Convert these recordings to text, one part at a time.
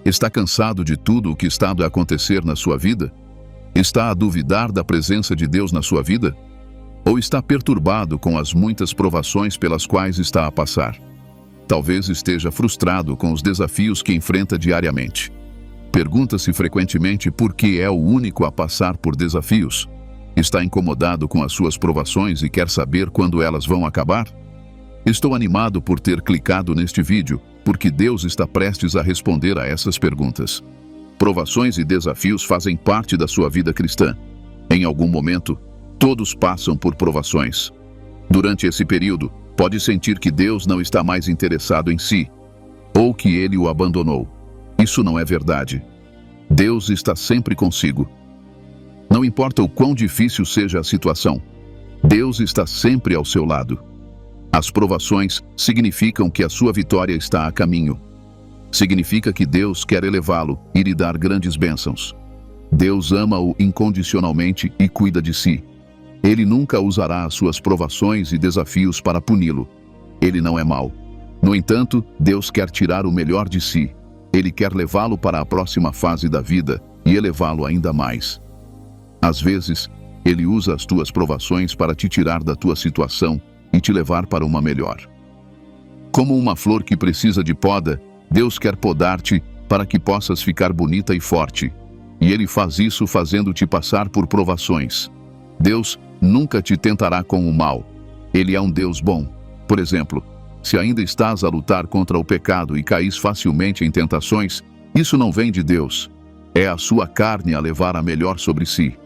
Está cansado de tudo o que está a acontecer na sua vida? Está a duvidar da presença de Deus na sua vida? Ou está perturbado com as muitas provações pelas quais está a passar? Talvez esteja frustrado com os desafios que enfrenta diariamente. Pergunta-se frequentemente por que é o único a passar por desafios. Está incomodado com as suas provações e quer saber quando elas vão acabar? Estou animado por ter clicado neste vídeo, porque Deus está prestes a responder a essas perguntas. Provações e desafios fazem parte da sua vida cristã. Em algum momento, todos passam por provações. Durante esse período, pode sentir que Deus não está mais interessado em si, ou que Ele o abandonou. Isso não é verdade. Deus está sempre consigo. Não importa o quão difícil seja a situação, Deus está sempre ao seu lado. As provações significam que a sua vitória está a caminho. Significa que Deus quer elevá-lo e lhe dar grandes bênçãos. Deus ama-o incondicionalmente e cuida de si. Ele nunca usará as suas provações e desafios para puni-lo. Ele não é mau. No entanto, Deus quer tirar o melhor de si. Ele quer levá-lo para a próxima fase da vida e elevá-lo ainda mais. Às vezes, Ele usa as tuas provações para te tirar da tua situação e te levar para uma melhor. Como uma flor que precisa de poda, Deus quer podar-te para que possas ficar bonita e forte. E Ele faz isso fazendo-te passar por provações. Deus nunca te tentará com o mal. Ele é um Deus bom. Por exemplo, se ainda estás a lutar contra o pecado e caís facilmente em tentações, isso não vem de Deus. É a sua carne a levar a melhor sobre si.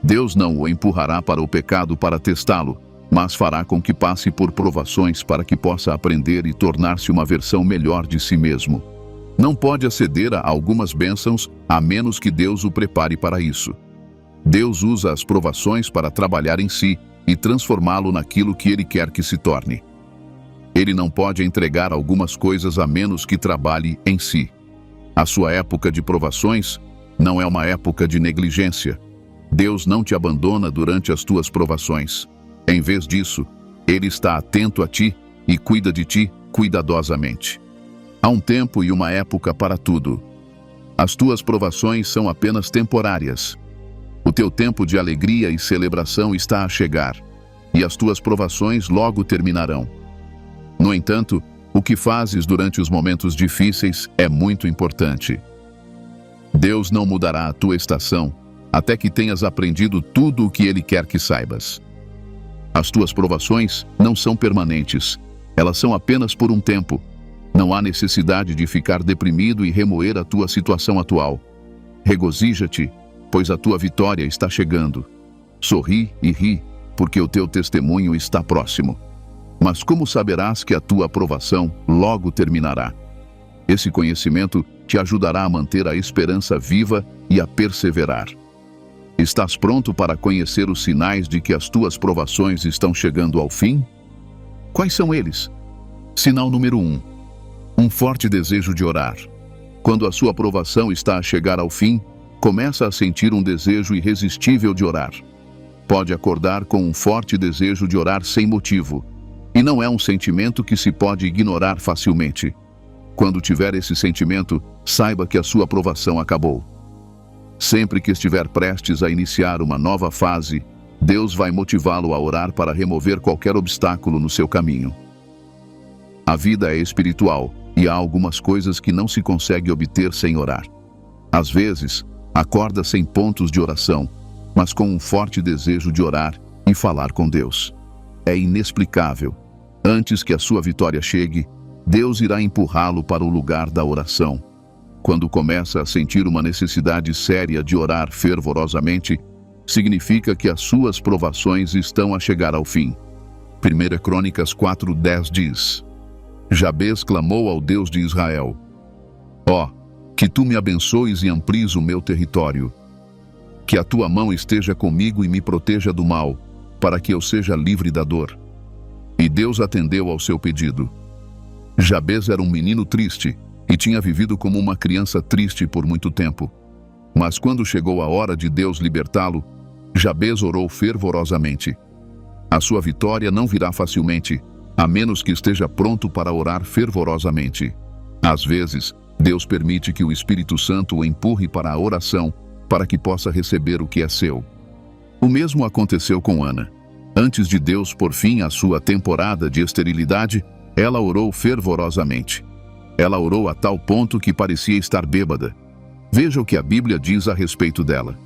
Deus não o empurrará para o pecado para testá-lo, mas fará com que passe por provações para que possa aprender e tornar-se uma versão melhor de si mesmo. Não pode aceder a algumas bênçãos a menos que Deus o prepare para isso. Deus usa as provações para trabalhar em si e transformá-lo naquilo que Ele quer que se torne. Ele não pode entregar algumas coisas a menos que trabalhe em si. A sua época de provações não é uma época de negligência. Deus não te abandona durante as tuas provações. Em vez disso, Ele está atento a ti e cuida de ti cuidadosamente. Há um tempo e uma época para tudo. As tuas provações são apenas temporárias. O teu tempo de alegria e celebração está a chegar, e as tuas provações logo terminarão. No entanto, o que fazes durante os momentos difíceis é muito importante. Deus não mudará a tua estação até que tenhas aprendido tudo o que Ele quer que saibas. As tuas provações não são permanentes, elas são apenas por um tempo. Não há necessidade de ficar deprimido e remoer a tua situação atual. Regozija-te, pois a tua vitória está chegando. Sorri e ri, porque o teu testemunho está próximo. Mas como saberás que a tua aprovação logo terminará? Esse conhecimento te ajudará a manter a esperança viva e a perseverar. Estás pronto para conhecer os sinais de que as tuas provações estão chegando ao fim? Quais são eles? Sinal número 1. Um forte desejo de orar. Quando a sua aprovação está a chegar ao fim, começa a sentir um desejo irresistível de orar. Pode acordar com um forte desejo de orar sem motivo. E não é um sentimento que se pode ignorar facilmente. Quando tiver esse sentimento, saiba que a sua aprovação acabou. Sempre que estiver prestes a iniciar uma nova fase, Deus vai motivá-lo a orar para remover qualquer obstáculo no seu caminho. A vida é espiritual e há algumas coisas que não se consegue obter sem orar. Às vezes, acorda sem pontos de oração, mas com um forte desejo de orar e falar com Deus. É inexplicável. Antes que a sua vitória chegue, Deus irá empurrá-lo para o lugar da oração. Quando começa a sentir uma necessidade séria de orar fervorosamente, significa que as suas provações estão a chegar ao fim. 1 Crônicas 4:10 diz: Jabez clamou ao Deus de Israel: Ó, que tu me abençoes e amplies o meu território. Que a tua mão esteja comigo e me proteja do mal, para que eu seja livre da dor. E Deus atendeu ao seu pedido. Jabez era um menino triste e tinha vivido como uma criança triste por muito tempo. Mas quando chegou a hora de Deus libertá-lo, Jabez orou fervorosamente. A sua vitória não virá facilmente, a menos que esteja pronto para orar fervorosamente. Às vezes, Deus permite que o Espírito Santo o empurre para a oração, para que possa receber o que é seu. O mesmo aconteceu com Ana. Antes de Deus pôr fim à sua temporada de esterilidade, ela orou fervorosamente. Ela orou a tal ponto que parecia estar bêbada. Veja o que a Bíblia diz a respeito dela.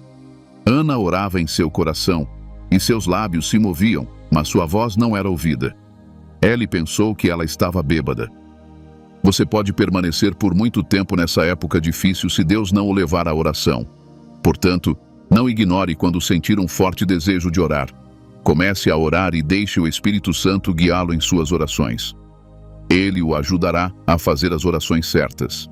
Ana orava em seu coração, e seus lábios se moviam, mas sua voz não era ouvida. Eli pensou que ela estava bêbada. Você pode permanecer por muito tempo nessa época difícil se Deus não o levar à oração. Portanto, não ignore quando sentir um forte desejo de orar. Comece a orar e deixe o Espírito Santo guiá-lo em suas orações. Ele o ajudará a fazer as orações certas.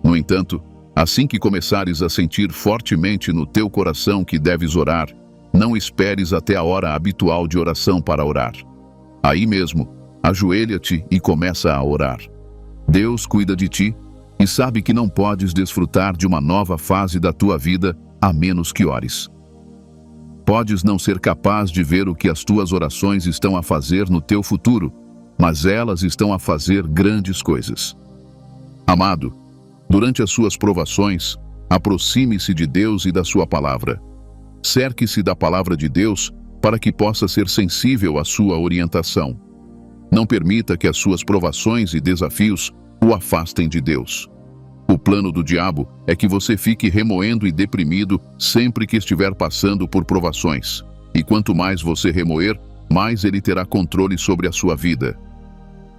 No entanto, assim que começares a sentir fortemente no teu coração que deves orar, não esperes até a hora habitual de oração para orar. Aí mesmo, ajoelha-te e começa a orar. Deus cuida de ti e sabe que não podes desfrutar de uma nova fase da tua vida a menos que ores. Podes não ser capaz de ver o que as tuas orações estão a fazer no teu futuro, mas elas estão a fazer grandes coisas. Amado, durante as suas provações, aproxime-se de Deus e da sua palavra. Cerque-se da palavra de Deus para que possa ser sensível à sua orientação. Não permita que as suas provações e desafios o afastem de Deus. O plano do diabo é que você fique remoendo e deprimido sempre que estiver passando por provações. E quanto mais você remoer, mais ele terá controle sobre a sua vida.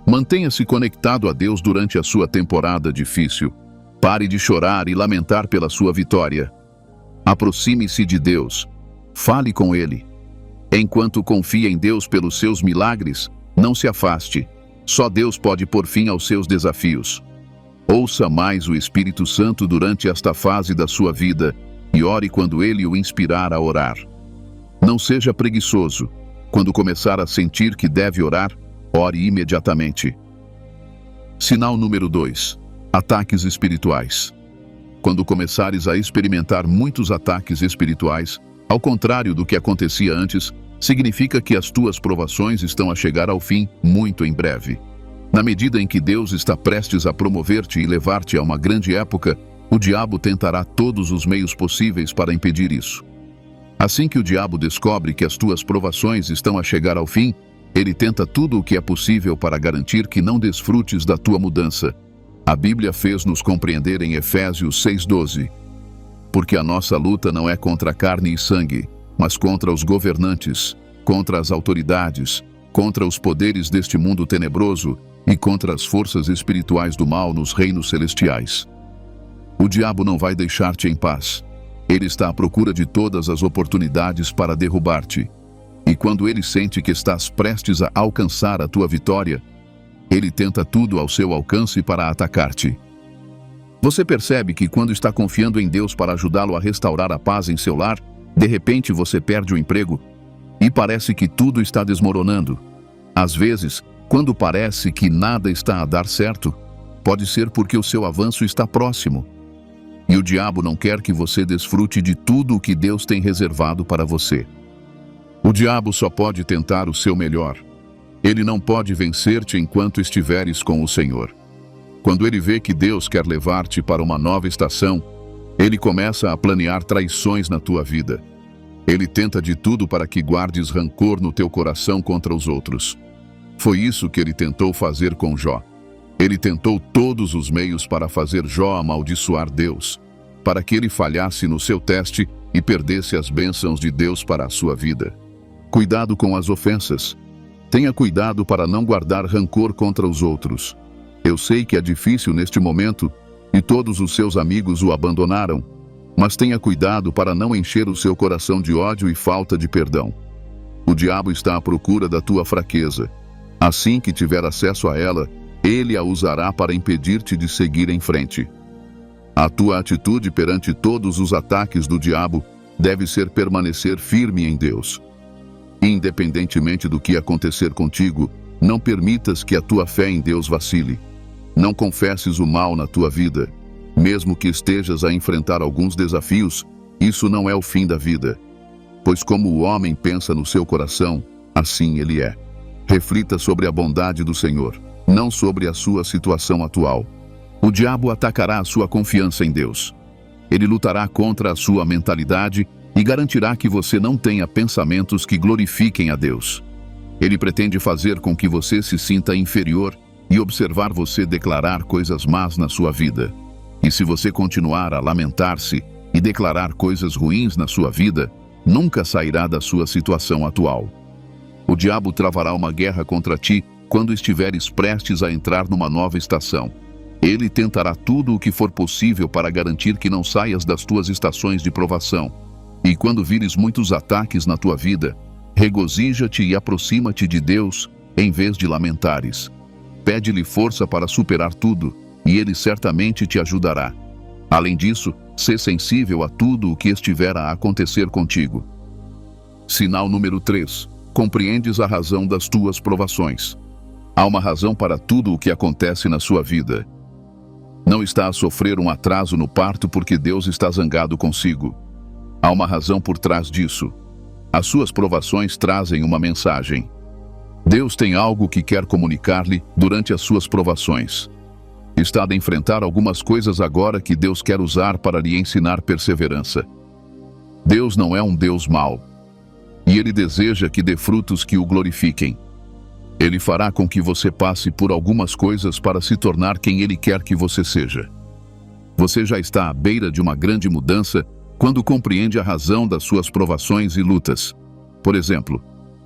Mantenha-se conectado a Deus durante a sua temporada difícil. Pare de chorar e lamentar pela sua vitória. Aproxime-se de Deus. Fale com Ele. Enquanto confia em Deus pelos seus milagres, não se afaste. Só Deus pode pôr fim aos seus desafios. Ouça mais o Espírito Santo durante esta fase da sua vida e ore quando Ele o inspirar a orar. Não seja preguiçoso. Quando começar a sentir que deve orar, ore imediatamente. Sinal número 2. Ataques espirituais. Quando começares a experimentar muitos ataques espirituais, ao contrário do que acontecia antes, significa que as tuas provações estão a chegar ao fim muito em breve. Na medida em que Deus está prestes a promover-te e levar-te a uma grande época, o diabo tentará todos os meios possíveis para impedir isso. Assim que o diabo descobre que as tuas provações estão a chegar ao fim, ele tenta tudo o que é possível para garantir que não desfrutes da tua mudança. A Bíblia fez-nos compreender em Efésios 6:12. Porque a nossa luta não é contra carne e sangue, mas contra os governantes, contra as autoridades, contra os poderes deste mundo tenebroso e contra as forças espirituais do mal nos reinos celestiais. O diabo não vai deixar-te em paz. Ele está à procura de todas as oportunidades para derrubar-te. E quando ele sente que estás prestes a alcançar a tua vitória, ele tenta tudo ao seu alcance para atacar-te. Você percebe que quando está confiando em Deus para ajudá-lo a restaurar a paz em seu lar, de repente você perde o emprego e parece que tudo está desmoronando. Às vezes, quando parece que nada está a dar certo, pode ser porque o seu avanço está próximo. E o diabo não quer que você desfrute de tudo o que Deus tem reservado para você. O diabo só pode tentar o seu melhor. Ele não pode vencer-te enquanto estiveres com o Senhor. Quando ele vê que Deus quer levar-te para uma nova estação, ele começa a planear traições na tua vida. Ele tenta de tudo para que guardes rancor no teu coração contra os outros. Foi isso que ele tentou fazer com Jó. Ele tentou todos os meios para fazer Jó amaldiçoar Deus, para que ele falhasse no seu teste e perdesse as bênçãos de Deus para a sua vida. Cuidado com as ofensas. Tenha cuidado para não guardar rancor contra os outros. Eu sei que é difícil neste momento e todos os seus amigos o abandonaram, mas tenha cuidado para não encher o seu coração de ódio e falta de perdão. O diabo está à procura da tua fraqueza. Assim que tiver acesso a ela, ele a usará para impedir-te de seguir em frente. A tua atitude perante todos os ataques do diabo deve ser permanecer firme em Deus. Independentemente do que acontecer contigo, não permitas que a tua fé em Deus vacile. Não confesses o mal na tua vida. Mesmo que estejas a enfrentar alguns desafios, isso não é o fim da vida. Pois como o homem pensa no seu coração, assim ele é. Reflita sobre a bondade do Senhor, não sobre a sua situação atual. O diabo atacará a sua confiança em Deus. Ele lutará contra a sua mentalidade e garantirá que você não tenha pensamentos que glorifiquem a Deus. Ele pretende fazer com que você se sinta inferior e observar você declarar coisas más na sua vida. E se você continuar a lamentar-se e declarar coisas ruins na sua vida, nunca sairá da sua situação atual. O diabo travará uma guerra contra ti quando estiveres prestes a entrar numa nova estação. Ele tentará tudo o que for possível para garantir que não saias das tuas estações de provação. E quando vires muitos ataques na tua vida, regozija-te e aproxima-te de Deus, em vez de lamentares. Pede-lhe força para superar tudo, e Ele certamente te ajudará. Além disso, sê sensível a tudo o que estiver a acontecer contigo. Sinal número 3. Compreendes a razão das tuas provações. Há uma razão para tudo o que acontece na sua vida. Não está a sofrer um atraso no parto porque Deus está zangado consigo. Há uma razão por trás disso. As suas provações trazem uma mensagem. Deus tem algo que quer comunicar-lhe durante as suas provações. Está a enfrentar algumas coisas agora que Deus quer usar para lhe ensinar perseverança. Deus não é um Deus mau. E Ele deseja que dê frutos que o glorifiquem. Ele fará com que você passe por algumas coisas para se tornar quem Ele quer que você seja. Você já está à beira de uma grande mudança quando compreende a razão das suas provações e lutas. Por exemplo,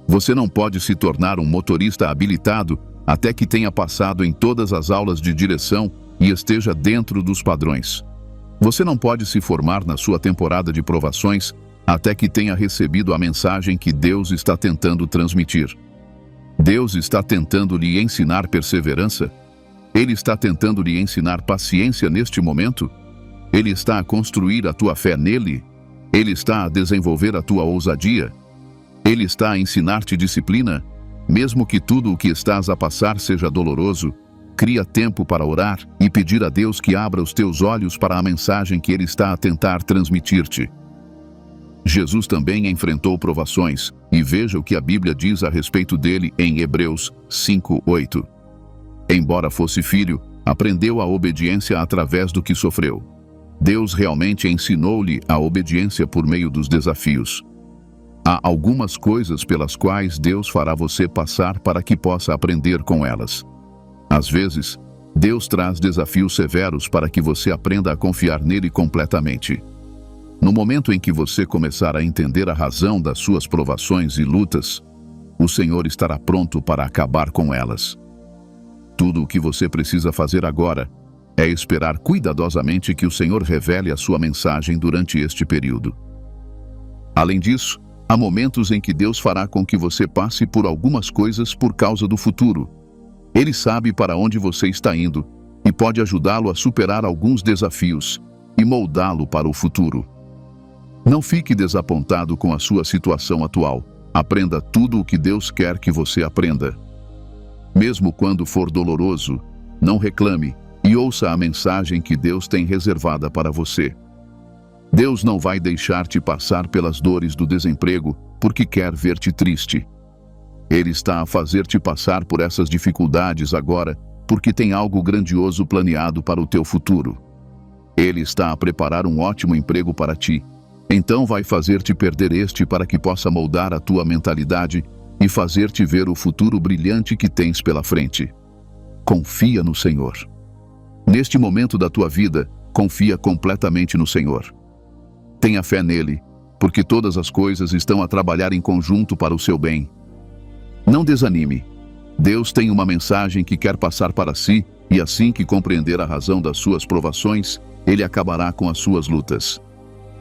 você não pode se tornar um motorista habilitado até que tenha passado em todas as aulas de direção e esteja dentro dos padrões. Você não pode se formar na sua temporada de provações até que tenha recebido a mensagem que Deus está tentando transmitir. Deus está tentando lhe ensinar perseverança? Ele está tentando lhe ensinar paciência neste momento? Ele está a construir a tua fé nele? Ele está a desenvolver a tua ousadia? Ele está a ensinar-te disciplina? Mesmo que tudo o que estás a passar seja doloroso, cria tempo para orar e pedir a Deus que abra os teus olhos para a mensagem que Ele está a tentar transmitir-te. Jesus também enfrentou provações, e veja o que a Bíblia diz a respeito dele em Hebreus 5:8. Embora fosse filho, aprendeu a obediência através do que sofreu. Deus realmente ensinou-lhe a obediência por meio dos desafios. Há algumas coisas pelas quais Deus fará você passar para que possa aprender com elas. Às vezes, Deus traz desafios severos para que você aprenda a confiar nele completamente. No momento em que você começar a entender a razão das suas provações e lutas, o Senhor estará pronto para acabar com elas. Tudo o que você precisa fazer agora é esperar cuidadosamente que o Senhor revele a sua mensagem durante este período. Além disso, há momentos em que Deus fará com que você passe por algumas coisas por causa do futuro. Ele sabe para onde você está indo e pode ajudá-lo a superar alguns desafios e moldá-lo para o futuro. Não fique desapontado com a sua situação atual. Aprenda tudo o que Deus quer que você aprenda. Mesmo quando for doloroso, não reclame e ouça a mensagem que Deus tem reservada para você. Deus não vai deixar-te passar pelas dores do desemprego porque quer ver-te triste. Ele está a fazer-te passar por essas dificuldades agora porque tem algo grandioso planeado para o teu futuro. Ele está a preparar um ótimo emprego para ti. Então vai fazer-te perder este para que possa moldar a tua mentalidade e fazer-te ver o futuro brilhante que tens pela frente. Confia no Senhor. Neste momento da tua vida, confia completamente no Senhor. Tenha fé nele, porque todas as coisas estão a trabalhar em conjunto para o seu bem. Não desanime. Deus tem uma mensagem que quer passar para si, e assim que compreender a razão das suas provações, Ele acabará com as suas lutas.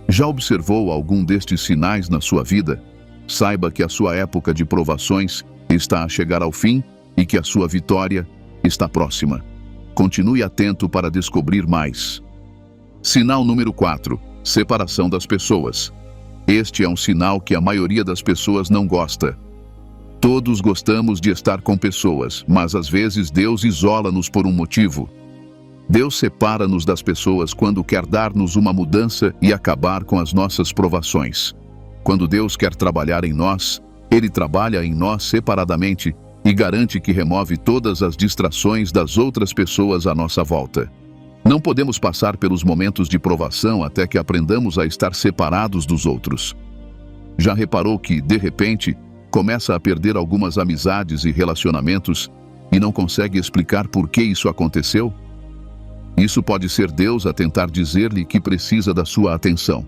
Já observou algum destes sinais na sua vida? Saiba que a sua época de provações está a chegar ao fim e que a sua vitória está próxima. Continue atento para descobrir mais. Sinal número 4. Separação das pessoas. Este é um sinal que a maioria das pessoas não gosta. Todos gostamos de estar com pessoas, mas às vezes Deus isola-nos por um motivo. Deus separa-nos das pessoas quando quer dar-nos uma mudança e acabar com as nossas provações. Quando Deus quer trabalhar em nós, Ele trabalha em nós separadamente e garante que remove todas as distrações das outras pessoas à nossa volta. Não podemos passar pelos momentos de provação até que aprendamos a estar separados dos outros. Já reparou que, de repente, começa a perder algumas amizades e relacionamentos e não consegue explicar por que isso aconteceu? Isso pode ser Deus a tentar dizer-lhe que precisa da sua atenção.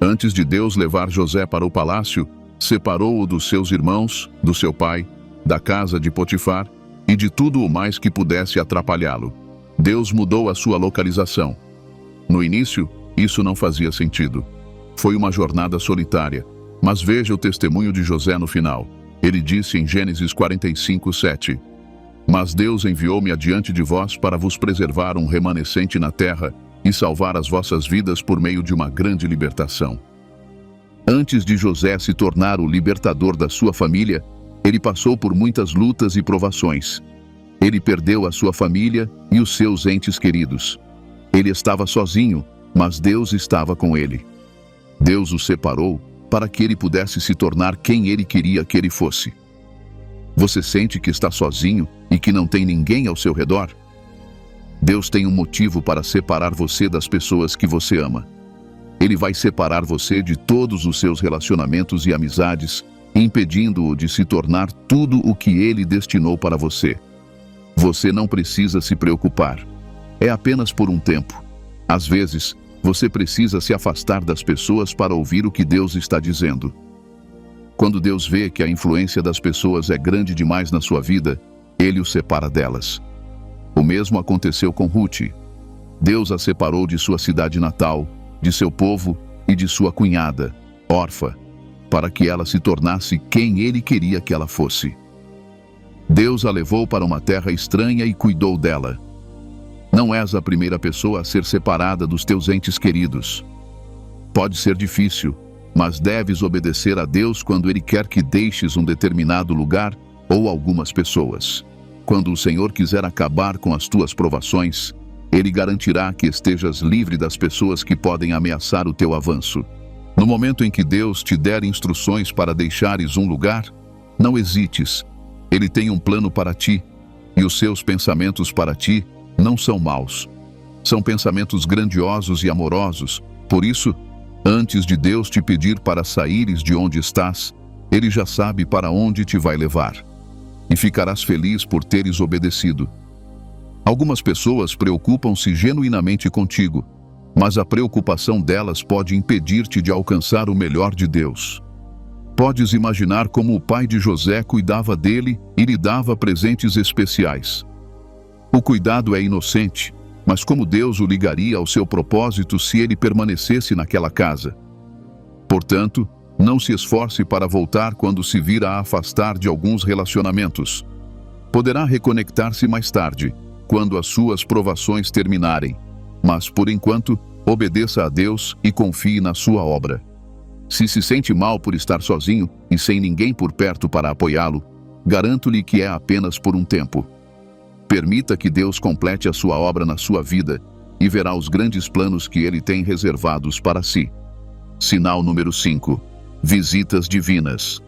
Antes de Deus levar José para o palácio, separou-o dos seus irmãos, do seu pai, da casa de Potifar e de tudo o mais que pudesse atrapalhá-lo. Deus mudou a sua localização. No início, isso não fazia sentido. Foi uma jornada solitária, mas veja o testemunho de José no final. Ele disse em Gênesis 45:7: "Mas Deus enviou-me adiante de vós para vos preservar um remanescente na terra e salvar as vossas vidas por meio de uma grande libertação." Antes de José se tornar o libertador da sua família, ele passou por muitas lutas e provações. Ele perdeu a sua família e os seus entes queridos. Ele estava sozinho, mas Deus estava com ele. Deus o separou para que ele pudesse se tornar quem ele queria que ele fosse. Você sente que está sozinho e que não tem ninguém ao seu redor? Deus tem um motivo para separar você das pessoas que você ama. Ele vai separar você de todos os seus relacionamentos e amizades, impedindo-o de se tornar tudo o que ele destinou para você. Você não precisa se preocupar. É apenas por um tempo. Às vezes, você precisa se afastar das pessoas para ouvir o que Deus está dizendo. Quando Deus vê que a influência das pessoas é grande demais na sua vida, Ele o separa delas. O mesmo aconteceu com Ruth. Deus a separou de sua cidade natal, de seu povo e de sua cunhada, Orfa, para que ela se tornasse quem Ele queria que ela fosse. Deus a levou para uma terra estranha e cuidou dela. Não és a primeira pessoa a ser separada dos teus entes queridos. Pode ser difícil, mas deves obedecer a Deus quando Ele quer que deixes um determinado lugar ou algumas pessoas. Quando o Senhor quiser acabar com as tuas provações, Ele garantirá que estejas livre das pessoas que podem ameaçar o teu avanço. No momento em que Deus te der instruções para deixares um lugar, não hesites. Ele tem um plano para ti, e os seus pensamentos para ti não são maus. São pensamentos grandiosos e amorosos. Por isso, antes de Deus te pedir para saíres de onde estás, Ele já sabe para onde te vai levar. E ficarás feliz por teres obedecido. Algumas pessoas preocupam-se genuinamente contigo, mas a preocupação delas pode impedir-te de alcançar o melhor de Deus. Podes imaginar como o pai de José cuidava dele e lhe dava presentes especiais. O cuidado é inocente, mas como Deus o ligaria ao seu propósito se ele permanecesse naquela casa? Portanto, não se esforce para voltar quando se vir a afastar de alguns relacionamentos. Poderá reconectar-se mais tarde, quando as suas provações terminarem, mas, por enquanto, obedeça a Deus e confie na sua obra. Se se sente mal por estar sozinho e sem ninguém por perto para apoiá-lo, garanto-lhe que é apenas por um tempo. Permita que Deus complete a sua obra na sua vida e verá os grandes planos que Ele tem reservados para si. Sinal número 5. Visitas divinas.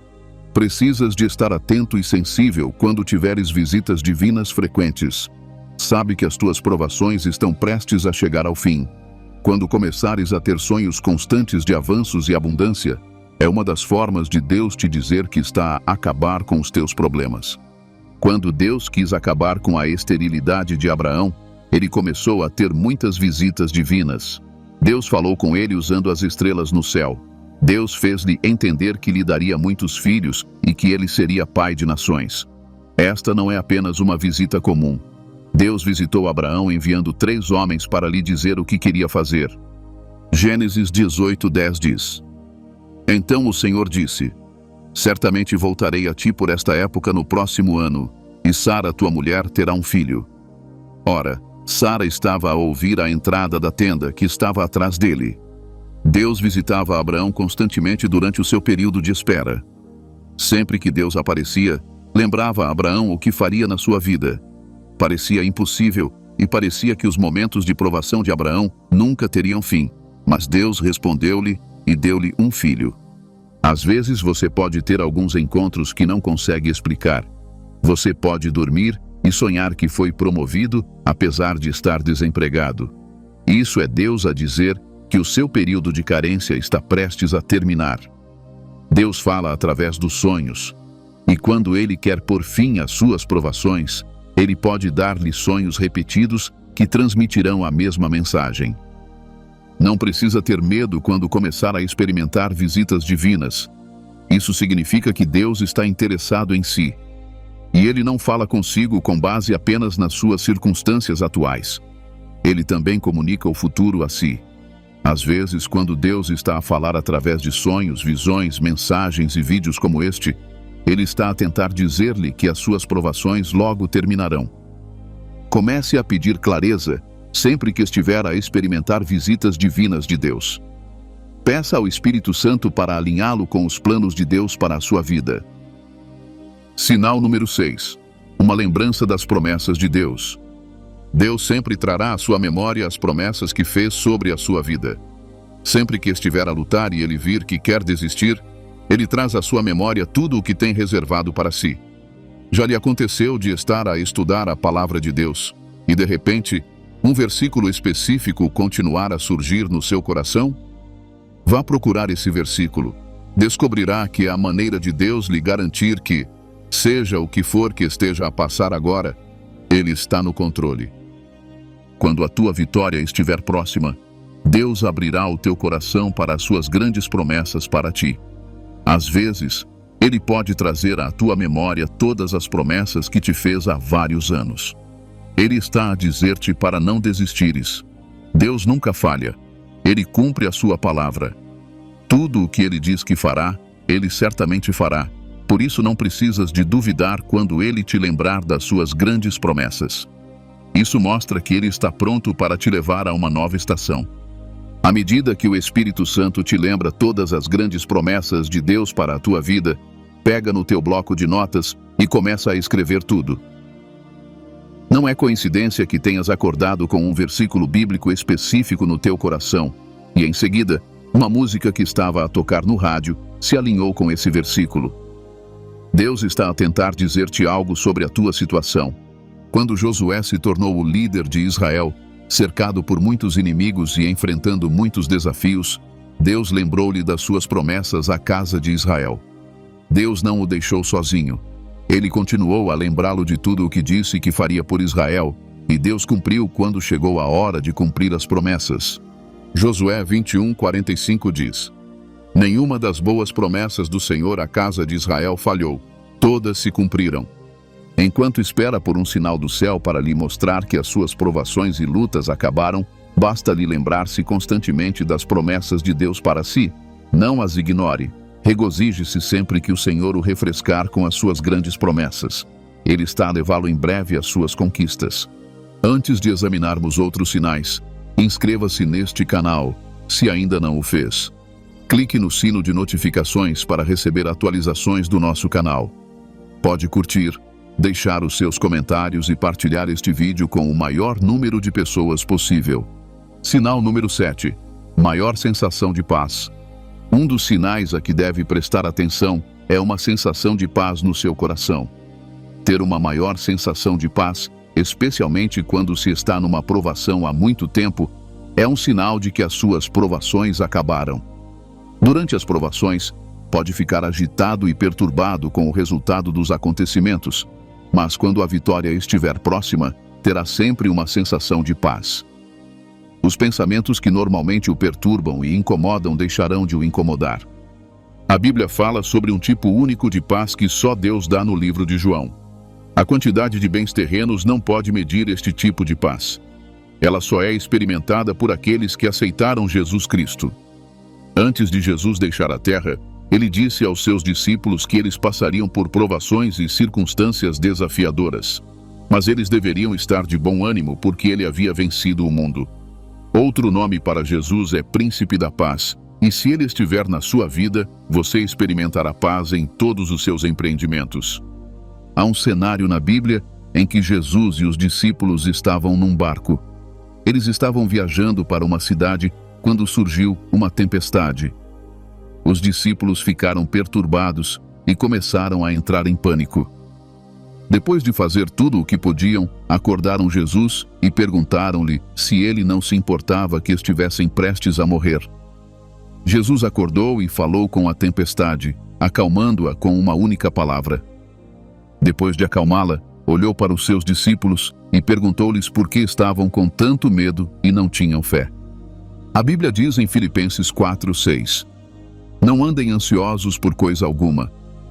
Precisas de estar atento e sensível quando tiveres visitas divinas frequentes. Sabe que as tuas provações estão prestes a chegar ao fim. Quando começares a ter sonhos constantes de avanços e abundância, é uma das formas de Deus te dizer que está a acabar com os teus problemas. Quando Deus quis acabar com a esterilidade de Abraão, ele começou a ter muitas visitas divinas. Deus falou com ele usando as estrelas no céu. Deus fez-lhe entender que lhe daria muitos filhos e que ele seria pai de nações. Esta não é apenas uma visita comum. Deus visitou Abraão enviando 3 homens para lhe dizer o que queria fazer. Gênesis 18:10 diz: Então o Senhor disse: Certamente voltarei a ti por esta época no próximo ano, e Sara, tua mulher, terá um filho. Ora, Sara estava a ouvir a entrada da tenda que estava atrás dele. Deus visitava Abraão constantemente durante o seu período de espera. Sempre que Deus aparecia, lembrava a Abraão o que faria na sua vida. Parecia impossível e parecia que os momentos de provação de Abraão nunca teriam fim. Mas Deus respondeu-lhe e deu-lhe um filho. Às vezes você pode ter alguns encontros que não consegue explicar. Você pode dormir e sonhar que foi promovido apesar de estar desempregado. Isso é Deus a dizer que o seu período de carência está prestes a terminar. Deus fala através dos sonhos, e quando Ele quer pôr fim às suas provações, Ele pode dar-lhe sonhos repetidos que transmitirão a mesma mensagem. Não precisa ter medo quando começar a experimentar visitas divinas. Isso significa que Deus está interessado em si. E Ele não fala consigo com base apenas nas suas circunstâncias atuais. Ele também comunica o futuro a si. Às vezes, quando Deus está a falar através de sonhos, visões, mensagens e vídeos como este, Ele está a tentar dizer-lhe que as suas provações logo terminarão. Comece a pedir clareza sempre que estiver a experimentar visitas divinas de Deus. Peça ao Espírito Santo para alinhá-lo com os planos de Deus para a sua vida. Sinal número 6. Uma lembrança das promessas de Deus. Deus sempre trará à sua memória as promessas que fez sobre a sua vida. Sempre que estiver a lutar e ele vir que quer desistir, ele traz à sua memória tudo o que tem reservado para si. Já lhe aconteceu de estar a estudar a palavra de Deus e, de repente, um versículo específico continuar a surgir no seu coração? Vá procurar esse versículo. Descobrirá que é a maneira de Deus lhe garantir que, seja o que for que esteja a passar agora, Ele está no controle. Quando a tua vitória estiver próxima, Deus abrirá o teu coração para as suas grandes promessas para ti. Às vezes, Ele pode trazer à tua memória todas as promessas que te fez há vários anos. Ele está a dizer-te para não desistires. Deus nunca falha. Ele cumpre a sua palavra. Tudo o que Ele diz que fará, Ele certamente fará. Por isso não precisas de duvidar quando Ele te lembrar das suas grandes promessas. Isso mostra que Ele está pronto para te levar a uma nova estação. À medida que o Espírito Santo te lembra todas as grandes promessas de Deus para a tua vida, pega no teu bloco de notas e começa a escrever tudo. Não é coincidência que tenhas acordado com um versículo bíblico específico no teu coração, e em seguida, uma música que estava a tocar no rádio se alinhou com esse versículo. Deus está a tentar dizer-te algo sobre a tua situação. Quando Josué se tornou o líder de Israel, cercado por muitos inimigos e enfrentando muitos desafios, Deus lembrou-lhe das suas promessas à casa de Israel. Deus não o deixou sozinho. Ele continuou a lembrá-lo de tudo o que disse que faria por Israel, e Deus cumpriu quando chegou a hora de cumprir as promessas. Josué 21:45 diz: Nenhuma das boas promessas do Senhor à casa de Israel falhou. Todas se cumpriram. Enquanto espera por um sinal do céu para lhe mostrar que as suas provações e lutas acabaram, basta lhe lembrar-se constantemente das promessas de Deus para si. Não as ignore. Regozije-se sempre que o Senhor o refrescar com as suas grandes promessas. Ele está a levá-lo em breve às suas conquistas. Antes de examinarmos outros sinais, inscreva-se neste canal, se ainda não o fez. Clique no sino de notificações para receber atualizações do nosso canal. Pode curtir, deixar os seus comentários e partilhar este vídeo com o maior número de pessoas possível. Sinal número 7. Maior sensação de paz. Um dos sinais a que deve prestar atenção é uma sensação de paz no seu coração. Ter uma maior sensação de paz, especialmente quando se está numa provação há muito tempo, é um sinal de que as suas provações acabaram. Durante as provações, pode ficar agitado e perturbado com o resultado dos acontecimentos, mas quando a vitória estiver próxima, terá sempre uma sensação de paz. Os pensamentos que normalmente o perturbam e incomodam deixarão de o incomodar. A Bíblia fala sobre um tipo único de paz que só Deus dá no livro de João. A quantidade de bens terrenos não pode medir este tipo de paz. Ela só é experimentada por aqueles que aceitaram Jesus Cristo. Antes de Jesus deixar a terra, ele disse aos seus discípulos que eles passariam por provações e circunstâncias desafiadoras. Mas eles deveriam estar de bom ânimo porque ele havia vencido o mundo. Outro nome para Jesus é Príncipe da Paz, e se ele estiver na sua vida, você experimentará paz em todos os seus empreendimentos. Há um cenário na Bíblia em que Jesus e os discípulos estavam num barco. Eles estavam viajando para uma cidade quando surgiu uma tempestade. Os discípulos ficaram perturbados e começaram a entrar em pânico. Depois de fazer tudo o que podiam, acordaram Jesus e perguntaram-lhe se ele não se importava que estivessem prestes a morrer. Jesus acordou e falou com a tempestade, acalmando-a com uma única palavra. Depois de acalmá-la, olhou para os seus discípulos e perguntou-lhes por que estavam com tanto medo e não tinham fé. A Bíblia diz em Filipenses 4:6: Não andem ansiosos por coisa alguma,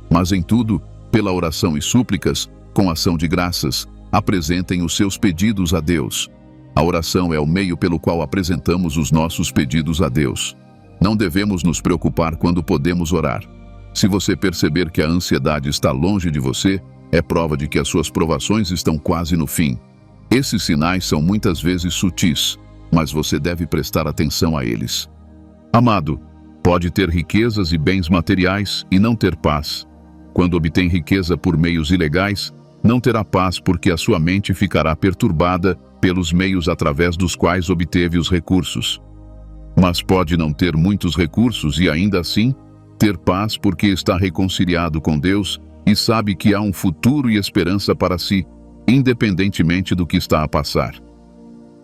mas em tudo, pela oração e súplicas, com ação de graças, apresentem os seus pedidos a Deus. A oração é o meio pelo qual apresentamos os nossos pedidos a Deus. Não devemos nos preocupar quando podemos orar. Se você perceber que a ansiedade está longe de você, é prova de que as suas provações estão quase no fim. Esses sinais são muitas vezes sutis, mas você deve prestar atenção a eles. Amado, pode ter riquezas e bens materiais e não ter paz. Quando obtém riqueza por meios ilegais, não terá paz porque a sua mente ficará perturbada pelos meios através dos quais obteve os recursos. Mas pode não ter muitos recursos e ainda assim ter paz porque está reconciliado com Deus e sabe que há um futuro e esperança para si, independentemente do que está a passar.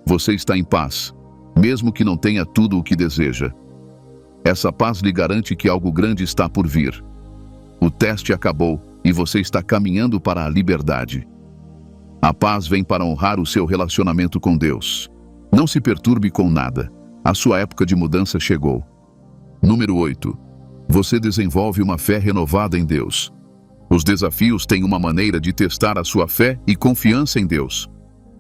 Você está em paz, mesmo que não tenha tudo o que deseja. Essa paz lhe garante que algo grande está por vir. O teste acabou e você está caminhando para a liberdade. A paz vem para honrar o seu relacionamento com Deus. Não se perturbe com nada. A sua época de mudança chegou. Número 8. Você desenvolve uma fé renovada em Deus. Os desafios têm uma maneira de testar a sua fé e confiança em Deus.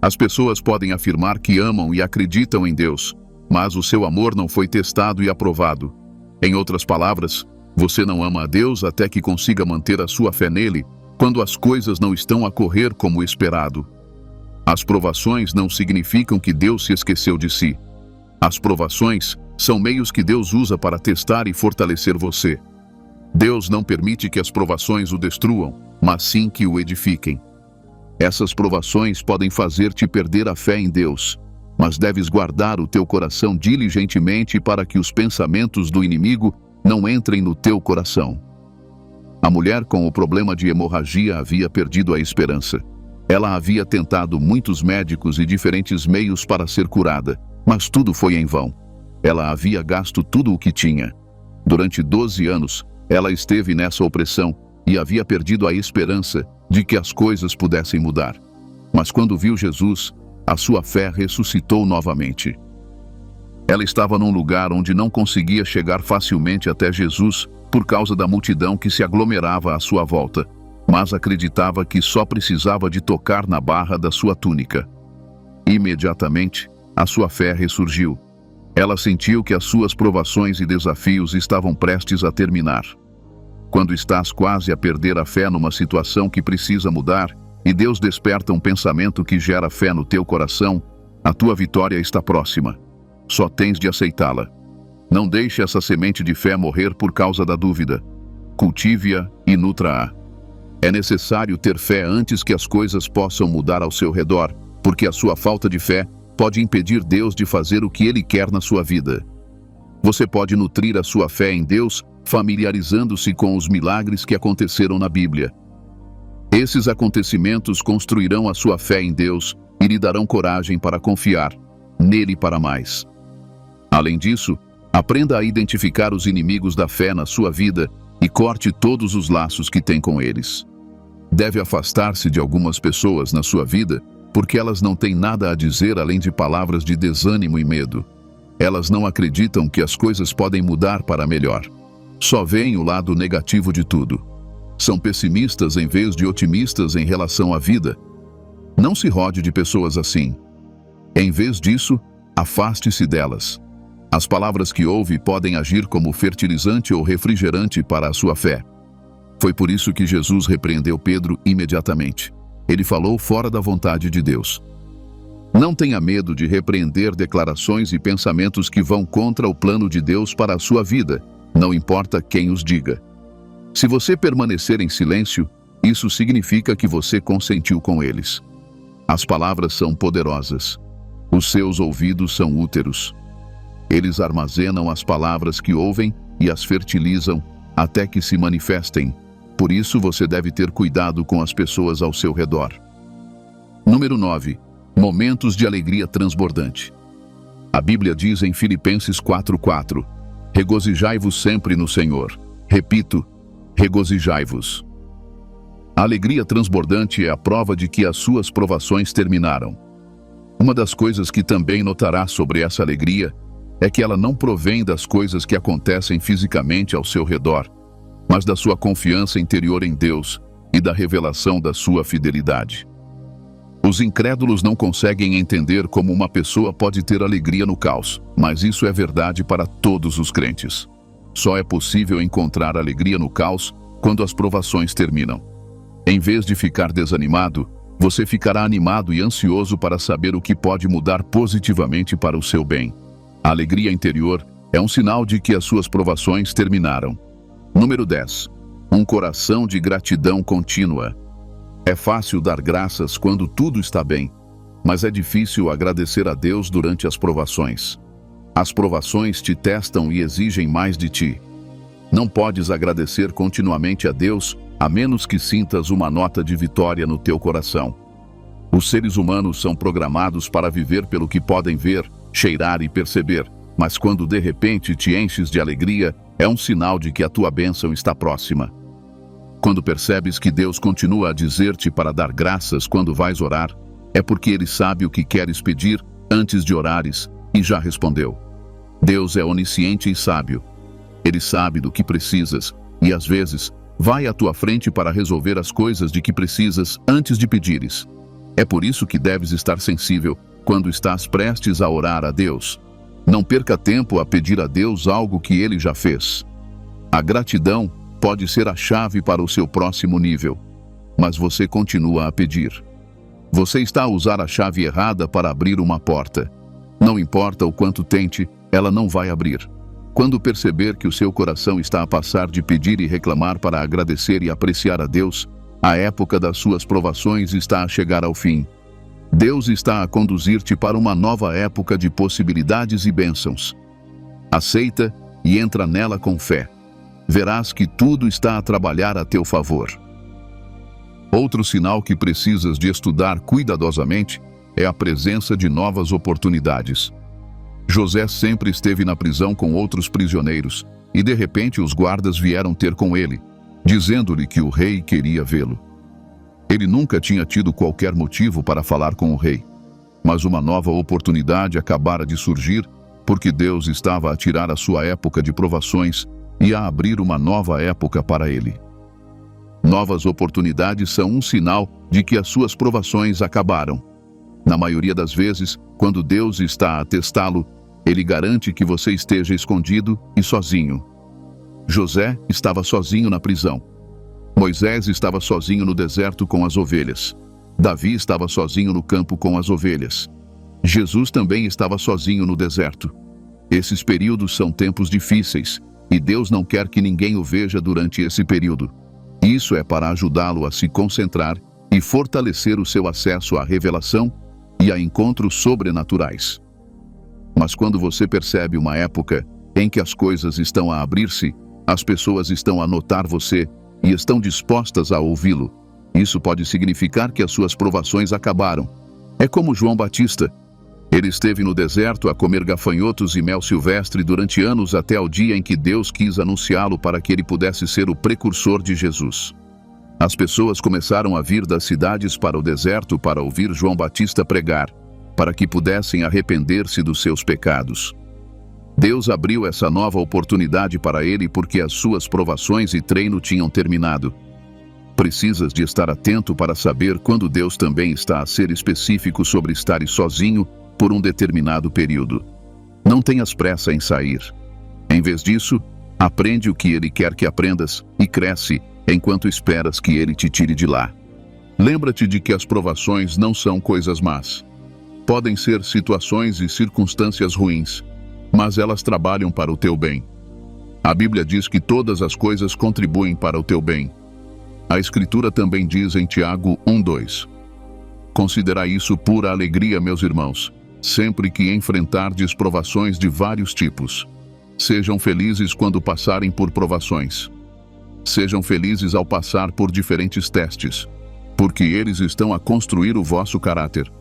As pessoas podem afirmar que amam e acreditam em Deus, mas o seu amor não foi testado e aprovado. Em outras palavras, você não ama a Deus até que consiga manter a sua fé nele, quando as coisas não estão a correr como esperado. As provações não significam que Deus se esqueceu de si. As provações são meios que Deus usa para testar e fortalecer você. Deus não permite que as provações o destruam, mas sim que o edifiquem. Essas provações podem fazer-te perder a fé em Deus, mas deves guardar o teu coração diligentemente para que os pensamentos do inimigo não entrem no teu coração. A mulher com o problema de hemorragia havia perdido a esperança. Ela havia tentado muitos médicos e diferentes meios para ser curada, mas tudo foi em vão. Ela havia gasto tudo o que tinha. Durante 12 anos, ela esteve nessa opressão e havia perdido a esperança de que as coisas pudessem mudar. Mas quando viu Jesus, a sua fé ressuscitou novamente. Ela estava num lugar onde não conseguia chegar facilmente até Jesus por causa da multidão que se aglomerava à sua volta, mas acreditava que só precisava de tocar na barra da sua túnica. Imediatamente, a sua fé ressurgiu. Ela sentiu que as suas provações e desafios estavam prestes a terminar. Quando estás quase a perder a fé numa situação que precisa mudar, e Deus desperta um pensamento que gera fé no teu coração, a tua vitória está próxima. Só tens de aceitá-la. Não deixe essa semente de fé morrer por causa da dúvida. Cultive-a e nutra-a. É necessário ter fé antes que as coisas possam mudar ao seu redor, porque a sua falta de fé pode impedir Deus de fazer o que Ele quer na sua vida. Você pode nutrir a sua fé em Deus familiarizando-se com os milagres que aconteceram na Bíblia. Esses acontecimentos construirão a sua fé em Deus e lhe darão coragem para confiar nele para mais. Além disso, aprenda a identificar os inimigos da fé na sua vida e corte todos os laços que tem com eles. Deve afastar-se de algumas pessoas na sua vida porque elas não têm nada a dizer além de palavras de desânimo e medo. Elas não acreditam que as coisas podem mudar para melhor. Só veem o lado negativo de tudo. São pessimistas em vez de otimistas em relação à vida. Não se rode de pessoas assim. Em vez disso, afaste-se delas. As palavras que ouve podem agir como fertilizante ou refrigerante para a sua fé. Foi por isso que Jesus repreendeu Pedro imediatamente. Ele falou fora da vontade de Deus. Não tenha medo de repreender declarações e pensamentos que vão contra o plano de Deus para a sua vida, não importa quem os diga. Se você permanecer em silêncio, isso significa que você consentiu com eles. As palavras são poderosas. Os seus ouvidos são úteros. Eles armazenam as palavras que ouvem e as fertilizam até que se manifestem. Por isso você deve ter cuidado com as pessoas ao seu redor. Número 9. Momentos de alegria transbordante. A Bíblia diz em Filipenses 4:4: regozijai-vos sempre no Senhor. Repito, regozijai-vos. A alegria transbordante é a prova de que as suas provações terminaram. Uma das coisas que também notará sobre essa alegria é que ela não provém das coisas que acontecem fisicamente ao seu redor, mas da sua confiança interior em Deus e da revelação da sua fidelidade. Os incrédulos não conseguem entender como uma pessoa pode ter alegria no caos, mas isso é verdade para todos os crentes. Só é possível encontrar alegria no caos quando as provações terminam. Em vez de ficar desanimado, você ficará animado e ansioso para saber o que pode mudar positivamente para o seu bem. A alegria interior é um sinal de que as suas provações terminaram. Número 10. Um coração de gratidão contínua. É fácil dar graças quando tudo está bem, mas é difícil agradecer a Deus durante as provações. As provações te testam e exigem mais de ti. Não podes agradecer continuamente a Deus, a menos que sintas uma nota de vitória no teu coração. Os seres humanos são programados para viver pelo que podem ver, cheirar e perceber, mas quando de repente te enches de alegria, é um sinal de que a tua bênção está próxima. Quando percebes que Deus continua a dizer-te para dar graças quando vais orar, é porque Ele sabe o que queres pedir antes de orares e já respondeu. Deus é onisciente e sábio. Ele sabe do que precisas e, às vezes, vai à tua frente para resolver as coisas de que precisas antes de pedires. É por isso que deves estar sensível quando estás prestes a orar a Deus. Não perca tempo a pedir a Deus algo que Ele já fez. A gratidão pode ser a chave para o seu próximo nível, mas você continua a pedir. Você está a usar a chave errada para abrir uma porta. Não importa o quanto tente, ela não vai abrir. Quando perceber que o seu coração está a passar de pedir e reclamar para agradecer e apreciar a Deus, a época das suas provações está a chegar ao fim. Deus está a conduzir-te para uma nova época de possibilidades e bênçãos. Aceita e entra nela com fé. Verás que tudo está a trabalhar a teu favor. Outro sinal que precisas de estudar cuidadosamente é a presença de novas oportunidades. José sempre esteve na prisão com outros prisioneiros, e de repente os guardas vieram ter com ele, dizendo-lhe que o rei queria vê-lo. Ele nunca tinha tido qualquer motivo para falar com o rei, mas uma nova oportunidade acabara de surgir, porque Deus estava a tirar a sua época de provações e a abrir uma nova época para ele. Novas oportunidades são um sinal de que as suas provações acabaram. Na maioria das vezes, quando Deus está a testá-lo, Ele garante que você esteja escondido e sozinho. José estava sozinho na prisão. Moisés estava sozinho no deserto com as ovelhas. Davi estava sozinho no campo com as ovelhas. Jesus também estava sozinho no deserto. Esses períodos são tempos difíceis, e Deus não quer que ninguém o veja durante esse período. Isso é para ajudá-lo a se concentrar e fortalecer o seu acesso à revelação e a encontros sobrenaturais. Mas quando você percebe uma época em que as coisas estão a abrir-se, as pessoas estão a notar você e estão dispostas a ouvi-lo, isso pode significar que as suas provações acabaram. É como João Batista. Ele esteve no deserto a comer gafanhotos e mel silvestre durante anos até ao dia em que Deus quis anunciá-lo para que ele pudesse ser o precursor de Jesus. As pessoas começaram a vir das cidades para o deserto para ouvir João Batista pregar, para que pudessem arrepender-se dos seus pecados. Deus abriu essa nova oportunidade para ele porque as suas provações e treino tinham terminado. Precisas de estar atento para saber quando Deus também está a ser específico sobre estar sozinho por um determinado período. Não tenhas pressa em sair. Em vez disso, aprende o que Ele quer que aprendas e cresce enquanto esperas que Ele te tire de lá. Lembra-te de que as provações não são coisas más. Podem ser situações e circunstâncias ruins, mas elas trabalham para o teu bem. A Bíblia diz que todas as coisas contribuem para o teu bem. A Escritura também diz em Tiago 1:2. Considerai isso pura alegria, meus irmãos, sempre que enfrentardes provações de vários tipos. Sejam felizes quando passarem por provações. Sejam felizes ao passar por diferentes testes, porque eles estão a construir o vosso caráter.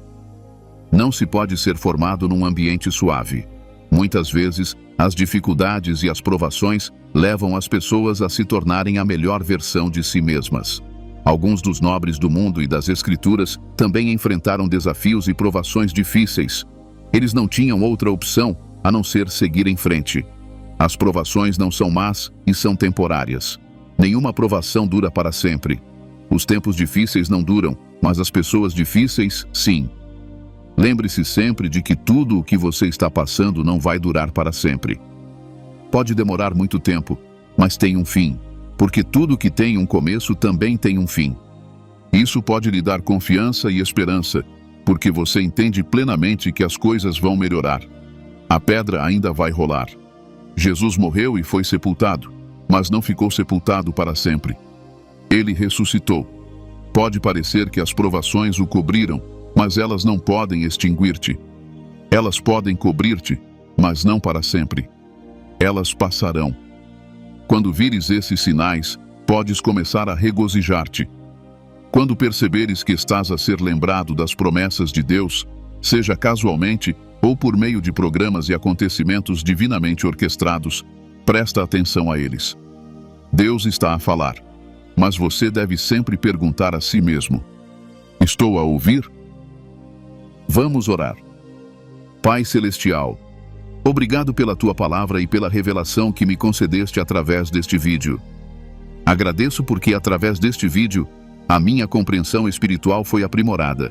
Não se pode ser formado num ambiente suave. Muitas vezes, as dificuldades e as provações levam as pessoas a se tornarem a melhor versão de si mesmas. Alguns dos nobres do mundo e das Escrituras também enfrentaram desafios e provações difíceis. Eles não tinham outra opção a não ser seguir em frente. As provações não são más e são temporárias. Nenhuma provação dura para sempre. Os tempos difíceis não duram, mas as pessoas difíceis, sim. Lembre-se sempre de que tudo o que você está passando não vai durar para sempre. Pode demorar muito tempo, mas tem um fim, porque tudo que tem um começo também tem um fim. Isso pode lhe dar confiança e esperança, porque você entende plenamente que as coisas vão melhorar. A pedra ainda vai rolar. Jesus morreu e foi sepultado, mas não ficou sepultado para sempre. Ele ressuscitou. Pode parecer que as provações o cobriram, mas elas não podem extinguir-te. Elas podem cobrir-te, mas não para sempre. Elas passarão. Quando vires esses sinais, podes começar a regozijar-te. Quando perceberes que estás a ser lembrado das promessas de Deus, seja casualmente ou por meio de programas e acontecimentos divinamente orquestrados, presta atenção a eles. Deus está a falar, mas você deve sempre perguntar a si mesmo: estou a ouvir? Vamos orar. Pai Celestial, obrigado pela Tua palavra e pela revelação que me concedeste através deste vídeo. Agradeço porque através deste vídeo, a minha compreensão espiritual foi aprimorada.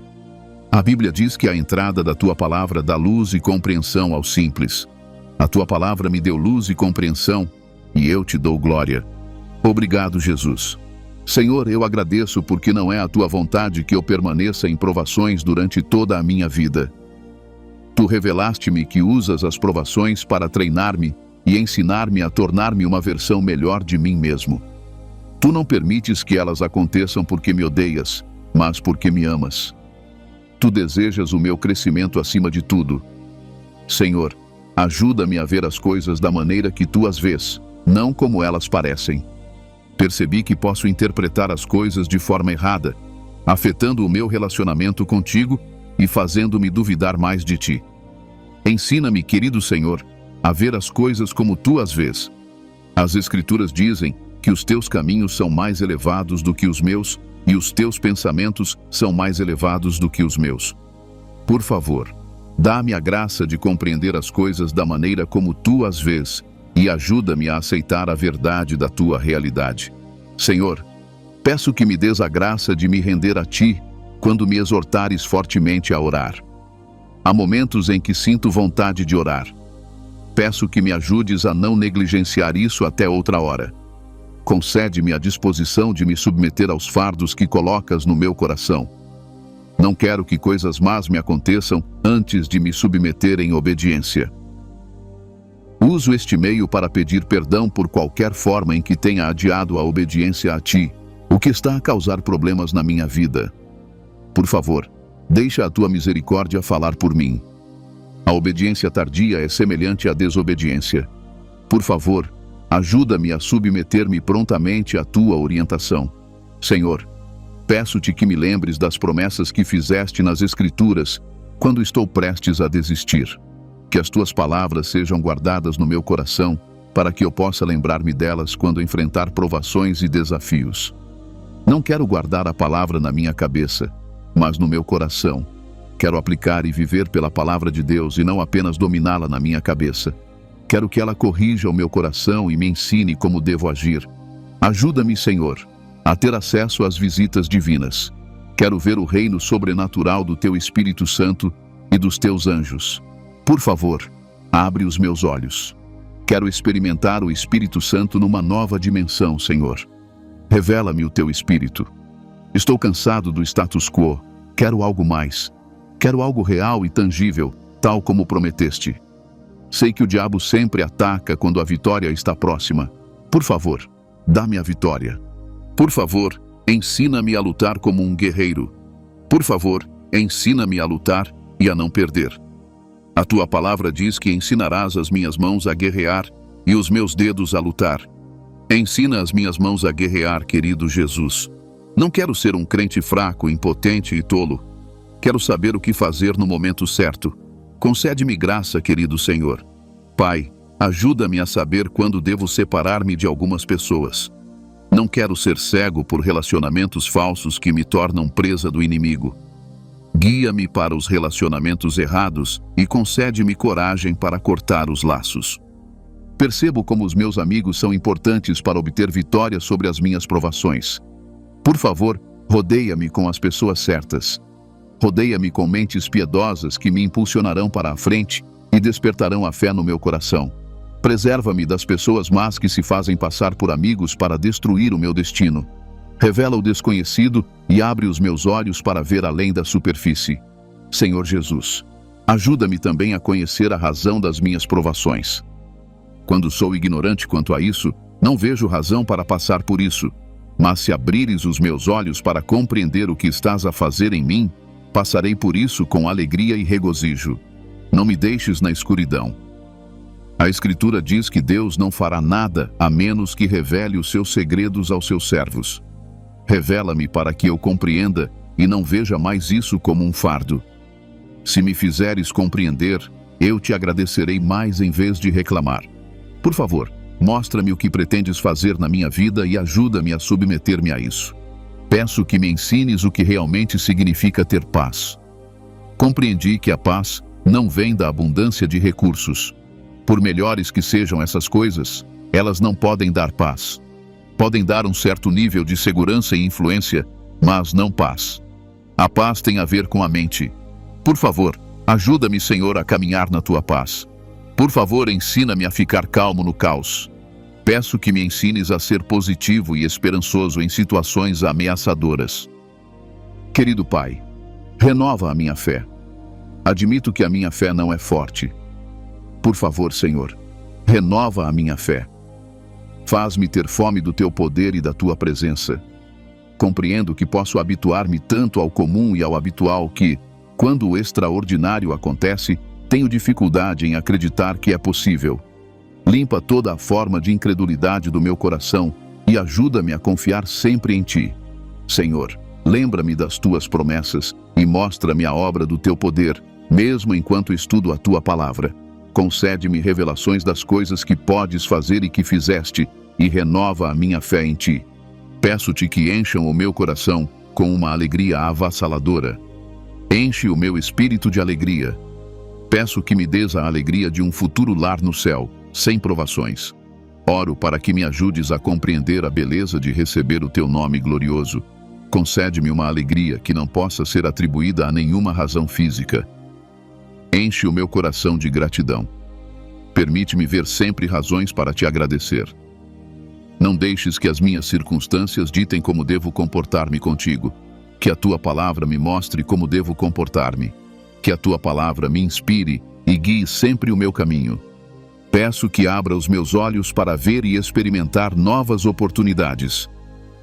A Bíblia diz que a entrada da Tua palavra dá luz e compreensão aos simples. A Tua palavra me deu luz e compreensão, e eu te dou glória. Obrigado, Jesus. Senhor, eu agradeço porque não é a Tua vontade que eu permaneça em provações durante toda a minha vida. Tu revelaste-me que usas as provações para treinar-me e ensinar-me a tornar-me uma versão melhor de mim mesmo. Tu não permites que elas aconteçam porque me odeias, mas porque me amas. Tu desejas o meu crescimento acima de tudo. Senhor, ajuda-me a ver as coisas da maneira que Tu as vês, não como elas parecem. Percebi que posso interpretar as coisas de forma errada, afetando o meu relacionamento contigo e fazendo-me duvidar mais de Ti. Ensina-me, querido Senhor, a ver as coisas como Tu as vês. As Escrituras dizem que os Teus caminhos são mais elevados do que os meus e os Teus pensamentos são mais elevados do que os meus. Por favor, dá-me a graça de compreender as coisas da maneira como Tu as vês e ajuda-me a aceitar a verdade da Tua realidade. Senhor, peço que me dês a graça de me render a Ti quando me exortares fortemente a orar. Há momentos em que sinto vontade de orar. Peço que me ajudes a não negligenciar isso até outra hora. Concede-me a disposição de me submeter aos fardos que colocas no meu coração. Não quero que coisas más me aconteçam antes de me submeter em obediência. Uso este meio para pedir perdão por qualquer forma em que tenha adiado a obediência a Ti, o que está a causar problemas na minha vida. Por favor, deixa a Tua misericórdia falar por mim. A obediência tardia é semelhante à desobediência. Por favor, ajuda-me a submeter-me prontamente à Tua orientação. Senhor, peço-te que me lembres das promessas que fizeste nas Escrituras quando estou prestes a desistir. Que as Tuas palavras sejam guardadas no meu coração, para que eu possa lembrar-me delas quando enfrentar provações e desafios. Não quero guardar a palavra na minha cabeça, mas no meu coração. Quero aplicar e viver pela palavra de Deus e não apenas dominá-la na minha cabeça. Quero que ela corrija o meu coração e me ensine como devo agir. Ajuda-me, Senhor, a ter acesso às visitas divinas. Quero ver o reino sobrenatural do Teu Espírito Santo e dos Teus anjos. Por favor, abre os meus olhos. Quero experimentar o Espírito Santo numa nova dimensão, Senhor. Revela-me o Teu Espírito. Estou cansado do status quo. Quero algo mais. Quero algo real e tangível, tal como prometeste. Sei que o diabo sempre ataca quando a vitória está próxima. Por favor, dá-me a vitória. Por favor, ensina-me a lutar como um guerreiro. Por favor, ensina-me a lutar e a não perder. A Tua palavra diz que ensinarás as minhas mãos a guerrear e os meus dedos a lutar. Ensina as minhas mãos a guerrear, querido Jesus. Não quero ser um crente fraco, impotente e tolo. Quero saber o que fazer no momento certo. Concede-me graça, querido Senhor. Pai, ajuda-me a saber quando devo separar-me de algumas pessoas. Não quero ser cego por relacionamentos falsos que me tornam presa do inimigo. Guia-me para os relacionamentos errados e concede-me coragem para cortar os laços. Percebo como os meus amigos são importantes para obter vitória sobre as minhas provações. Por favor, rodeia-me com as pessoas certas. Rodeia-me com mentes piedosas que me impulsionarão para a frente e despertarão a fé no meu coração. Preserva-me das pessoas más que se fazem passar por amigos para destruir o meu destino. Revela o desconhecido e abre os meus olhos para ver além da superfície. Senhor Jesus, ajuda-me também a conhecer a razão das minhas provações. Quando sou ignorante quanto a isso, não vejo razão para passar por isso. Mas se abrires os meus olhos para compreender o que estás a fazer em mim, passarei por isso com alegria e regozijo. Não me deixes na escuridão. A Escritura diz que Deus não fará nada a menos que revele os seus segredos aos seus servos. Revela-me para que eu compreenda e não veja mais isso como um fardo. Se me fizeres compreender, eu te agradecerei mais em vez de reclamar. Por favor, mostra-me o que pretendes fazer na minha vida e ajuda-me a submeter-me a isso. Peço que me ensines o que realmente significa ter paz. Compreendi que a paz não vem da abundância de recursos. Por melhores que sejam essas coisas, elas não podem dar paz. Podem dar um certo nível de segurança e influência, mas não paz. A paz tem a ver com a mente. Por favor, ajuda-me, Senhor, a caminhar na tua paz. Por favor, ensina-me a ficar calmo no caos. Peço que me ensines a ser positivo e esperançoso em situações ameaçadoras. Querido Pai, renova a minha fé. Admito que a minha fé não é forte. Por favor, Senhor, renova a minha fé. Faz-me ter fome do teu poder e da tua presença. Compreendo que posso habituar-me tanto ao comum e ao habitual que, quando o extraordinário acontece, tenho dificuldade em acreditar que é possível. Limpa toda a forma de incredulidade do meu coração e ajuda-me a confiar sempre em ti. Senhor, lembra-me das tuas promessas e mostra-me a obra do teu poder, mesmo enquanto estudo a tua palavra. Concede-me revelações das coisas que podes fazer e que fizeste, e renova a minha fé em ti. Peço-te que encham o meu coração com uma alegria avassaladora. Enche o meu espírito de alegria. Peço que me des a alegria de um futuro lar no céu, sem provações. Oro para que me ajudes a compreender a beleza de receber o teu nome glorioso. Concede-me uma alegria que não possa ser atribuída a nenhuma razão física. Enche o meu coração de gratidão. Permite-me ver sempre razões para te agradecer. Não deixes que as minhas circunstâncias ditem como devo comportar-me contigo. Que a tua palavra me mostre como devo comportar-me. Que a tua palavra me inspire e guie sempre o meu caminho. Peço que abra os meus olhos para ver e experimentar novas oportunidades.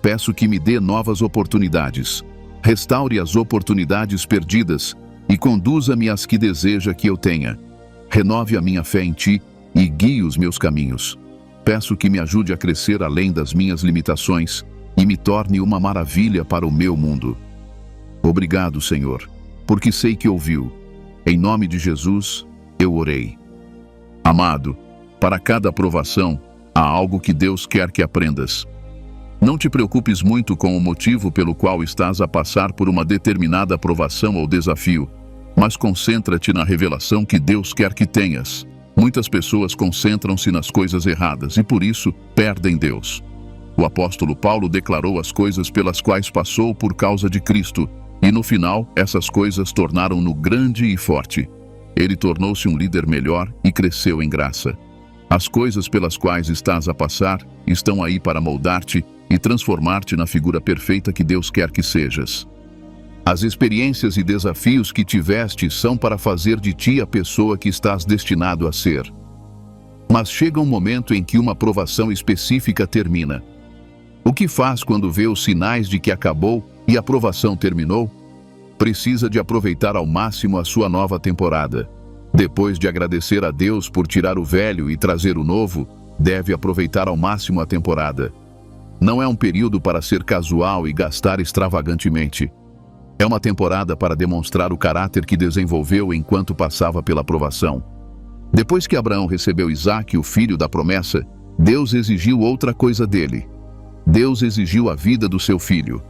Peço que me dê novas oportunidades. Restaure as oportunidades perdidas e conduza-me às que deseja que eu tenha. Renove a minha fé em ti e guie os meus caminhos. Peço que me ajude a crescer além das minhas limitações e me torne uma maravilha para o meu mundo. Obrigado, Senhor, porque sei que ouviu. Em nome de Jesus, eu orei. Amado, para cada provação, há algo que Deus quer que aprendas. Não te preocupes muito com o motivo pelo qual estás a passar por uma determinada provação ou desafio, mas concentra-te na revelação que Deus quer que tenhas. Muitas pessoas concentram-se nas coisas erradas e, por isso, perdem Deus. O apóstolo Paulo declarou as coisas pelas quais passou por causa de Cristo, e no final, essas coisas tornaram-no grande e forte. Ele tornou-se um líder melhor e cresceu em graça. As coisas pelas quais estás a passar estão aí para moldar-te e transformar-te na figura perfeita que Deus quer que sejas. As experiências e desafios que tiveste são para fazer de ti a pessoa que estás destinado a ser. Mas chega um momento em que uma provação específica termina. O que faz quando vê os sinais de que acabou e a provação terminou? Precisa de aproveitar ao máximo a sua nova temporada. Depois de agradecer a Deus por tirar o velho e trazer o novo, deve aproveitar ao máximo a temporada. Não é um período para ser casual e gastar extravagantemente. É uma temporada para demonstrar o caráter que desenvolveu enquanto passava pela provação. Depois que Abraão recebeu Isaque, o filho da promessa, Deus exigiu outra coisa dele. Deus exigiu a vida do seu filho.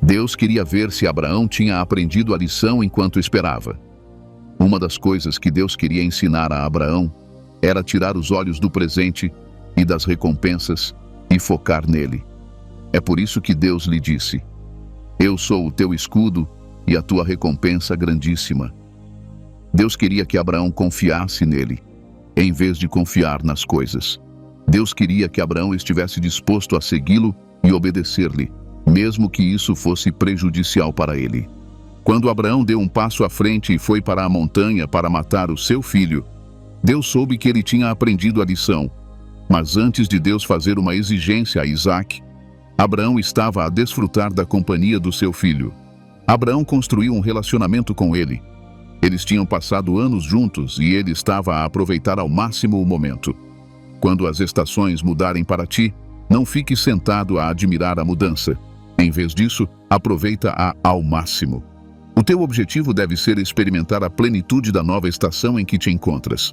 Deus queria ver se Abraão tinha aprendido a lição enquanto esperava. Uma das coisas que Deus queria ensinar a Abraão era tirar os olhos do presente e das recompensas e focar nele. É por isso que Deus lhe disse: Eu sou o teu escudo e a tua recompensa grandíssima. Deus queria que Abraão confiasse nele, em vez de confiar nas coisas. Deus queria que Abraão estivesse disposto a segui-lo e obedecer-lhe, mesmo que isso fosse prejudicial para ele. Quando Abraão deu um passo à frente e foi para a montanha para matar o seu filho, Deus soube que ele tinha aprendido a lição. Mas antes de Deus fazer uma exigência a Isaque, Abraão estava a desfrutar da companhia do seu filho. Abraão construiu um relacionamento com ele. Eles tinham passado anos juntos e ele estava a aproveitar ao máximo o momento. Quando as estações mudarem para ti, não fique sentado a admirar a mudança. Em vez disso, aproveita-a ao máximo. O teu objetivo deve ser experimentar a plenitude da nova estação em que te encontras.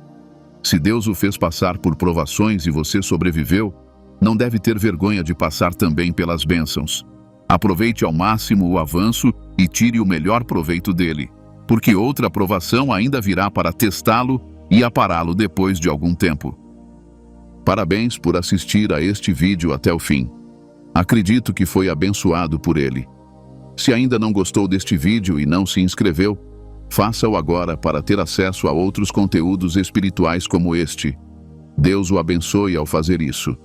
Se Deus o fez passar por provações e você sobreviveu, não deve ter vergonha de passar também pelas bênçãos. Aproveite ao máximo o avanço e tire o melhor proveito dele, porque outra provação ainda virá para testá-lo e apará-lo depois de algum tempo. Parabéns por assistir a este vídeo até o fim. Acredito que foi abençoado por ele. Se ainda não gostou deste vídeo e não se inscreveu, faça-o agora para ter acesso a outros conteúdos espirituais como este. Deus o abençoe ao fazer isso.